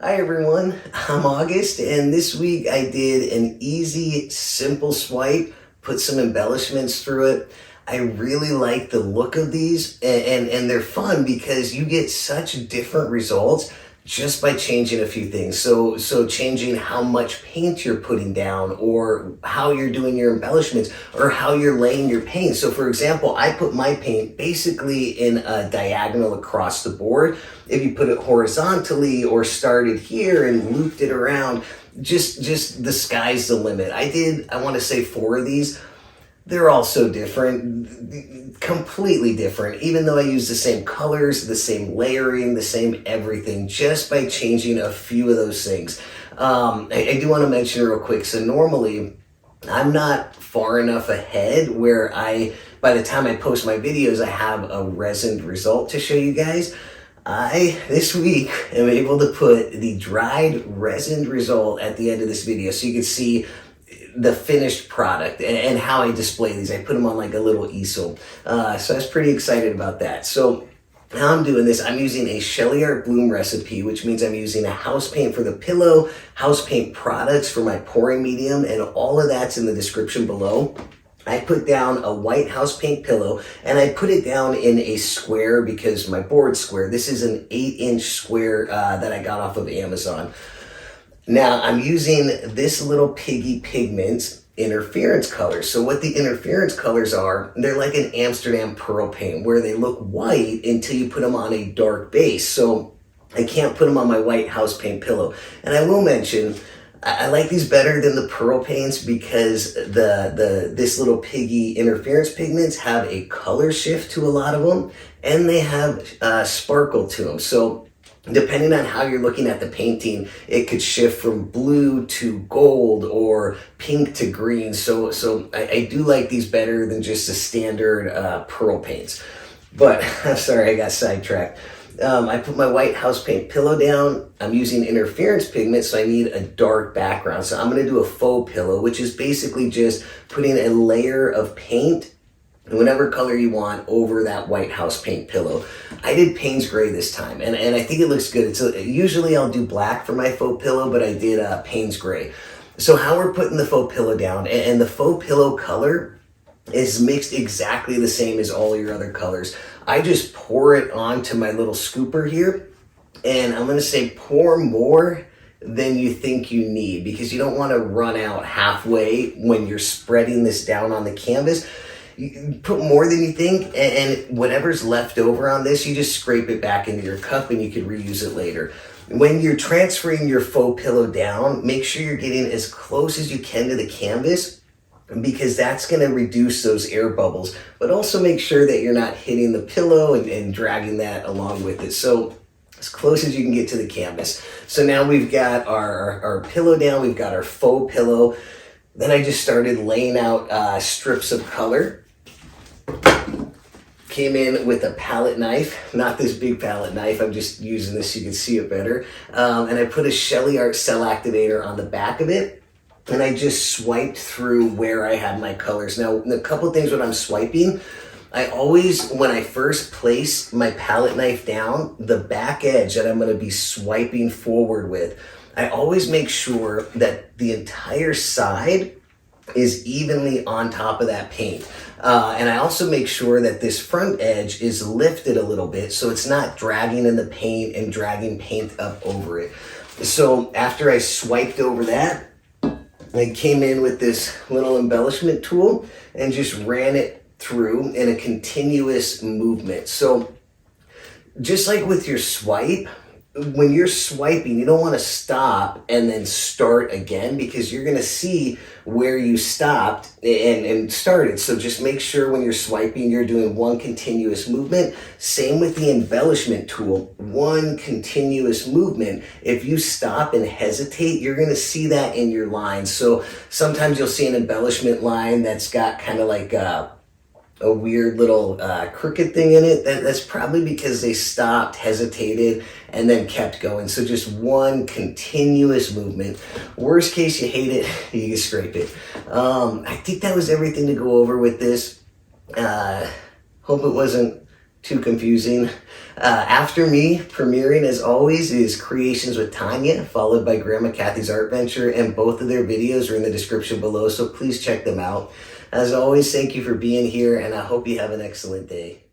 Hi everyone, I'm August, and this week I did an easy, simple swipe, put some embellishments through it. I really like the look of these, and they're fun because you get such different results just by changing a few things. So changing how much paint you're putting down, or how you're doing your embellishments, or how you're laying your paint. So for example, I put my paint basically in a diagonal across the board. If you put it horizontally or started here and looped it around, just the sky's the limit. I want to say 4 of these. They're all so different, completely different, even though I use the same colors, the same layering, the same everything, just by changing a few of those things. I do want to mention real quick, so normally I'm not far enough ahead where by the time I post my videos, I have a resined result to show you guys. This week, am able to put the dried resined result at the end of this video so you can see the finished product and how I display these. I put them on like a little easel. So I was pretty excited about that. So how I'm doing this, I'm using a SHELEE Art Bloom recipe, which means I'm using a house paint for the pillow, house paint products for my pouring medium, and all of that's in the description below. I put down a white house paint pillow, and I put it down in a square because my board's square. This is an 8-inch square that I got off of Amazon. Now I'm using this little Piggy Pigments interference colors. So what the interference colors are, they're like an Amsterdam pearl paint where they look white until you put them on a dark base. So I can't put them on my white house paint pillow. And I will mention, I like these better than the pearl paints because this little Piggy interference pigments have a color shift to a lot of them, and they have sparkle to them. So depending on how you're looking at the painting, it could shift from blue to gold or pink to green. So I do like these better than just the standard pearl paints. But I'm sorry, I got sidetracked. I put my white house paint pillow down. I'm using interference pigment, so I need a dark background. So I'm going to do a faux pillow, which is basically just putting a layer of paint, whatever color you want, over that white house paint pillow. I did Payne's Gray this time, and I think it looks good. Usually I'll do black for my faux pillow, but I did Payne's Gray. So how we're putting the faux pillow down, and the faux pillow color is mixed exactly the same as all your other colors. I just pour it onto my little scooper here, and I'm gonna say pour more than you think you need, because you don't wanna run out halfway when you're spreading this down on the canvas. You put more than you think, and whatever's left over on this, you just scrape it back into your cup and you can reuse it later. When you're transferring your faux pillow down, make sure you're getting as close as you can to the canvas, because that's going to reduce those air bubbles, but also make sure that you're not hitting the pillow and dragging that along with it. So as close as you can get to the canvas. So now we've got our pillow down, we've got our faux pillow. Then I just started laying out strips of color. Came in with a palette knife, not this big palette knife, I'm just using this so you can see it better. And I put a SHELEE Art Cell Activator on the back of it, and I just swiped through where I had my colors. Now, a couple things when I'm swiping, I always, when I first place my palette knife down, the back edge that I'm gonna be swiping forward with, I always make sure that the entire side is evenly on top of that paint. And I also make sure that this front edge is lifted a little bit so it's not dragging in the paint and dragging paint up over it. So after I swiped over that, I came in with this little embellishment tool and just ran it through in a continuous movement. So just like with your swipe, when you're swiping, you don't want to stop and then start again, because you're going to see where you stopped and started. So just make sure when you're swiping, you're doing one continuous movement. Same with the embellishment tool, one continuous movement. If you stop and hesitate, you're going to see that in your lines. So sometimes you'll see an embellishment line that's got kind of like a weird little crooked thing in it. That's probably because they stopped, hesitated, and then kept going. So just one continuous movement. Worst case, you hate it, you can scrape it. I think that was everything to go over with this. Hope it wasn't too confusing. After me, premiering as always is Creations with Tanya, followed by Grandma Kathy's Art Venture, and both of their videos are in the description below, so please check them out. As always, thank you for being here, and I hope you have an excellent day.